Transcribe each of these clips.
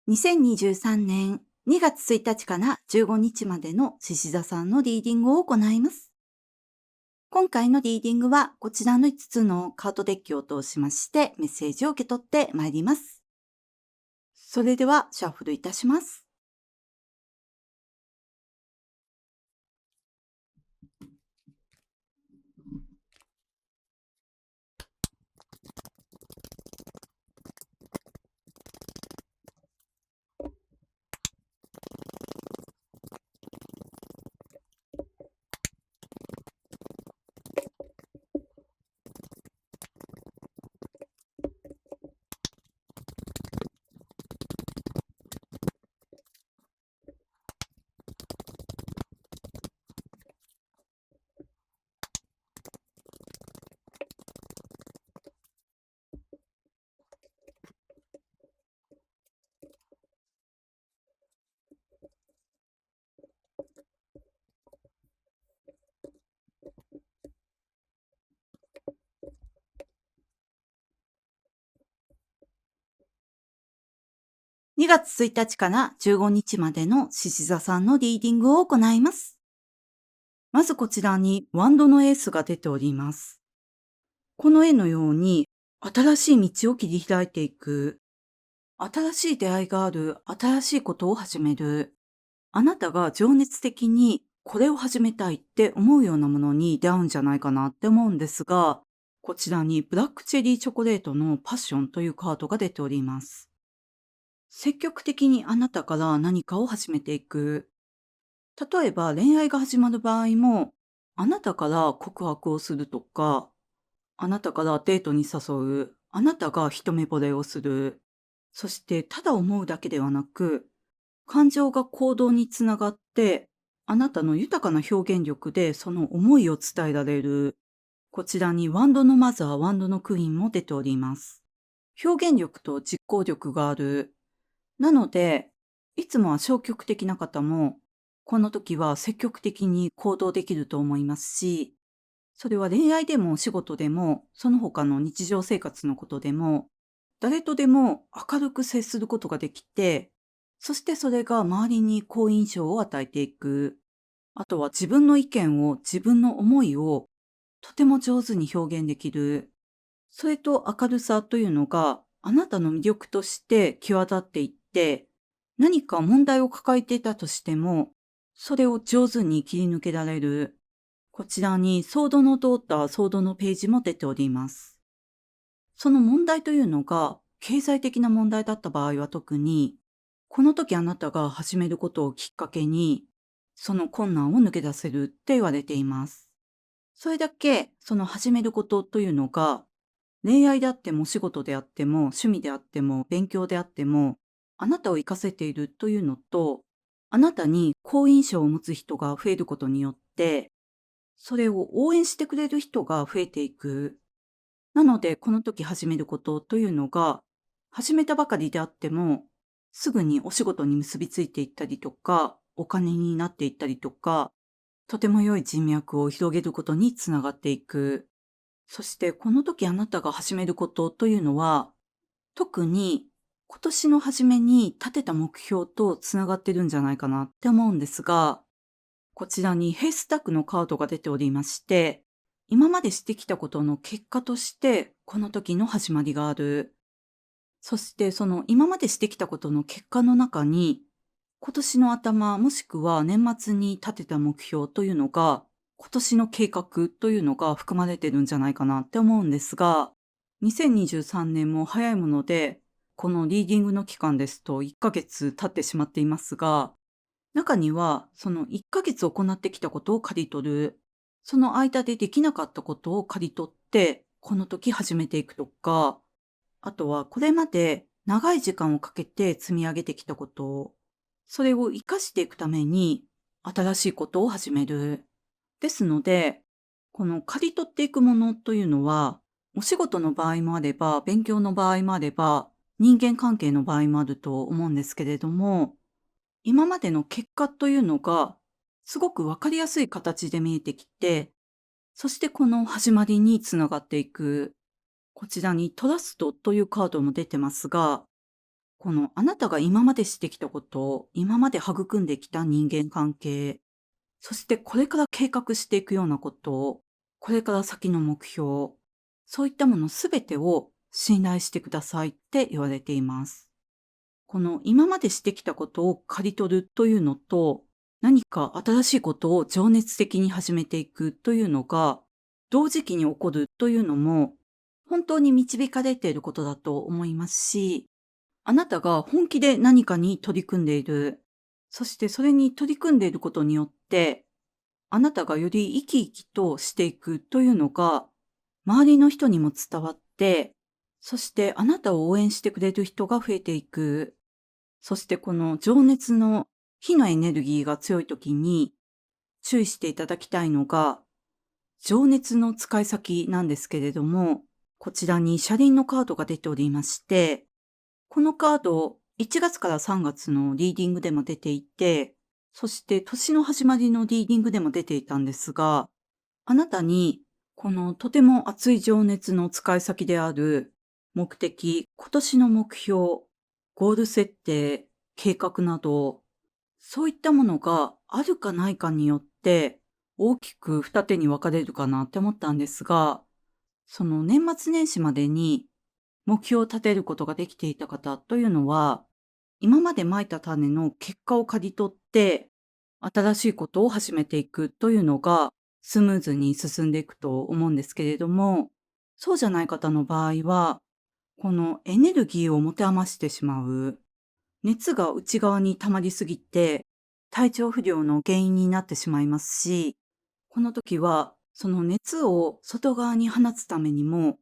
2023年2月1日から15日までの獅子座さんのリーディングを行います。今回のリーディングはこちらの5つのカードデッキを通しましてメッセージを受け取ってまいります。それではシャッフルいたします。2月1日から15日までの獅子座さんのリーディングを行います。まずこちらにワンドのエースが出ております。この絵のように新しい道を切り開いていく、新しい出会いがある、新しいことを始める。あなたが情熱的にこれを始めたいって思うようなものに出会うんじゃないかなって思うんですが、こちらにブラックチェリーチョコレートのパッションというカードが出ております。積極的にあなたから何かを始めていく。例えば恋愛が始まる場合も、あなたから告白をするとか、あなたからデートに誘う、あなたが一目惚れをする。そしてただ思うだけではなく、感情が行動につながって、あなたの豊かな表現力でその思いを伝えられる。こちらにワンドのマザー、ワンドのクイーンも出ております。表現力と実行力がある。なので、いつもは消極的な方も、この時は積極的に行動できると思いますし、それは恋愛でも仕事でも、その他の日常生活のことでも、誰とでも明るく接することができて、そしてそれが周りに好印象を与えていく。あとは自分の意見を、自分の思いをとても上手に表現できる。それと明るさというのがあなたの魅力として際立っていって、何か問題を抱えていたとしても、それを上手に切り抜けられる。こちらにソードのドーター、ソードのページも出ております。その問題というのが経済的な問題だった場合は特に、この時あなたが始めることをきっかけに、その困難を抜け出せるって言われています。それだけその始めることというのが、恋愛であっても仕事であっても趣味であっても勉強であっても、あなたを活かせているというのと、あなたに好印象を持つ人が増えることによって、それを応援してくれる人が増えていく。なので、この時始めることというのが、始めたばかりであっても、すぐにお仕事に結びついていったりとか、お金になっていったりとか、とても良い人脈を広げることにつながっていく。そしてこの時あなたが始めることというのは、特に今年の初めに立てた目標とつながってるんじゃないかなって思うんですが、こちらにヘイスタックのカードが出ておりまして、今までしてきたことの結果として、この時の始まりがある。そしてその今までしてきたことの結果の中に、今年の頭もしくは年末に立てた目標というのが、今年の計画というのが含まれてるんじゃないかなって思うんですが、2023年も早いもので、このリーディングの期間ですと1ヶ月経ってしまっていますが、中には、その1ヶ月行ってきたことを刈り取る。その間でできなかったことを刈り取って、この時始めていくとか、あとはこれまで長い時間をかけて積み上げてきたことを、それを活かしていくために新しいことを始める。ですので、この刈り取っていくものというのは、お仕事の場合もあれば、勉強の場合もあれば、人間関係の場合もあると思うんですけれども、今までの結果というのが、すごくわかりやすい形で見えてきて、そしてこの始まりにつながっていく。こちらにトラストというカードも出てますが、このあなたが今までしてきたこと、今まで育んできた人間関係、そしてこれから計画していくようなこと、これから先の目標、そういったものすべてを信頼してくださいって言われています。この今までしてきたことを刈り取るというのと、何か新しいことを情熱的に始めていくというのが、同時期に起こるというのも、本当に導かれていることだと思いますし、あなたが本気で何かに取り組んでいる、そしてそれに取り組んでいることによって、あなたがより生き生きとしていくというのが、周りの人にも伝わって、そしてあなたを応援してくれる人が増えていく。そしてこの情熱の火のエネルギーが強い時に注意していただきたいのが、情熱の使い先なんですけれども、こちらに車輪のカードが出ておりまして、このカード1月から3月のリーディングでも出ていて、そして年の始まりのリーディングでも出ていたんですが、あなたにこのとても熱い情熱の使い先である目的、今年の目標、ゴール設定、計画など、そういったものがあるかないかによって大きく二手に分かれるかなって思ったんですが、その年末年始までに目標を立てることができていた方というのは、今まで蒔いた種の結果を刈り取って、新しいことを始めていくというのがスムーズに進んでいくと思うんですけれども、そうじゃない方の場合は、このエネルギーを持て余してしまう、熱が内側に溜まりすぎて、体調不良の原因になってしまいますし、この時は、その熱を外側に放つためにも、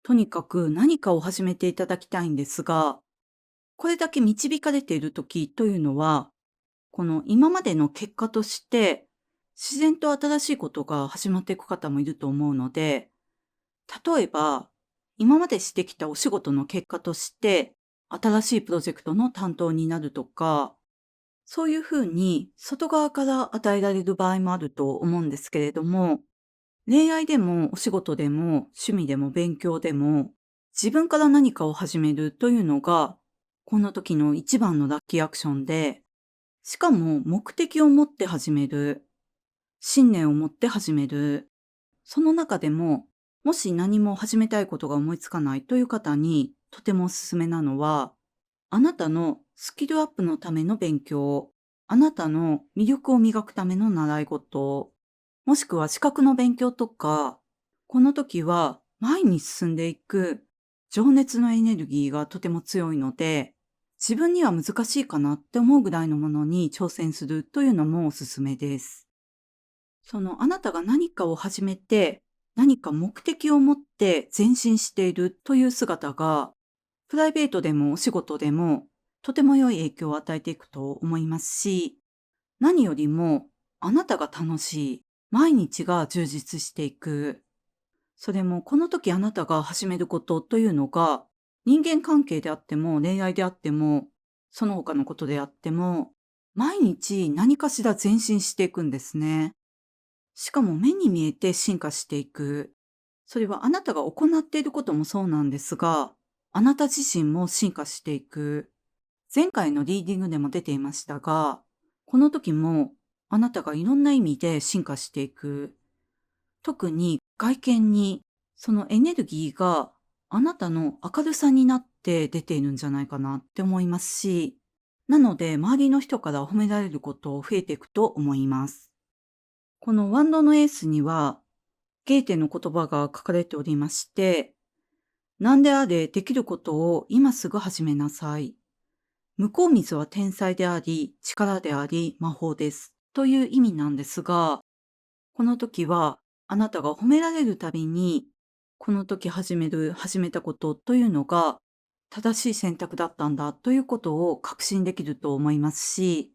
とにかく何かを始めていただきたいんですが、これだけ導かれている時というのは、この今までの結果として、自然と新しいことが始まっていく方もいると思うので、例えば、今までしてきたお仕事の結果として、新しいプロジェクトの担当になるとか、そういうふうに外側から与えられる場合もあると思うんですけれども、恋愛でもお仕事でも趣味でも勉強でも、自分から何かを始めるというのが、この時の一番のラッキーアクションで、しかも目的を持って始める、信念を持って始める、その中でも、もし何も始めたいことが思いつかないという方にとてもおすすめなのは、あなたのスキルアップのための勉強、あなたの魅力を磨くための習い事、もしくは資格の勉強とか、この時は前に進んでいく情熱のエネルギーがとても強いので、自分には難しいかなって思うぐらいのものに挑戦するというのもおすすめです。そのあなたが何かを始めて、何か目的を持って前進しているという姿が、プライベートでもお仕事でもとても良い影響を与えていくと思いますし、何よりもあなたが楽しい、毎日が充実していく。それもこの時あなたが始めることというのが、人間関係であっても恋愛であっても、その他のことであっても、毎日何かしら前進していくんですね。しかも目に見えて進化していく。それはあなたが行っていることもそうなんですが、あなた自身も進化していく。前回のリーディングでも出ていましたが、この時もあなたがいろんな意味で進化していく。特に外見にそのエネルギーがあなたの明るさになって出ているんじゃないかなって思いますし、なので周りの人から褒められること増えていくと思います。このワンドのエースには、ゲーテの言葉が書かれておりまして、何であれできることを今すぐ始めなさい。向こう水は天才であり、力であり、魔法です。という意味なんですが、この時はあなたが褒められるたびに、この時始めたことというのが正しい選択だったんだということを確信できると思いますし、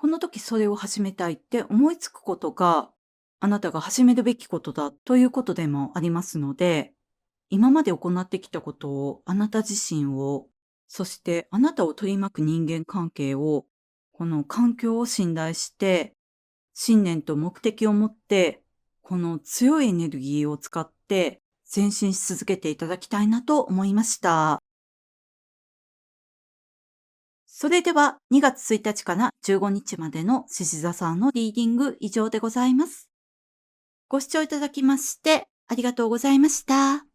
この時それを始めたいって思いつくことが、あなたが始めるべきことだということでもありますので、今まで行ってきたことを、あなた自身を、そしてあなたを取り巻く人間関係を、この環境を信頼して、信念と目的を持って、この強いエネルギーを使って前進し続けていただきたいなと思いました。それでは2月1日から15日までの獅子座さんのリーディング以上でございます。ご視聴いただきましてありがとうございました。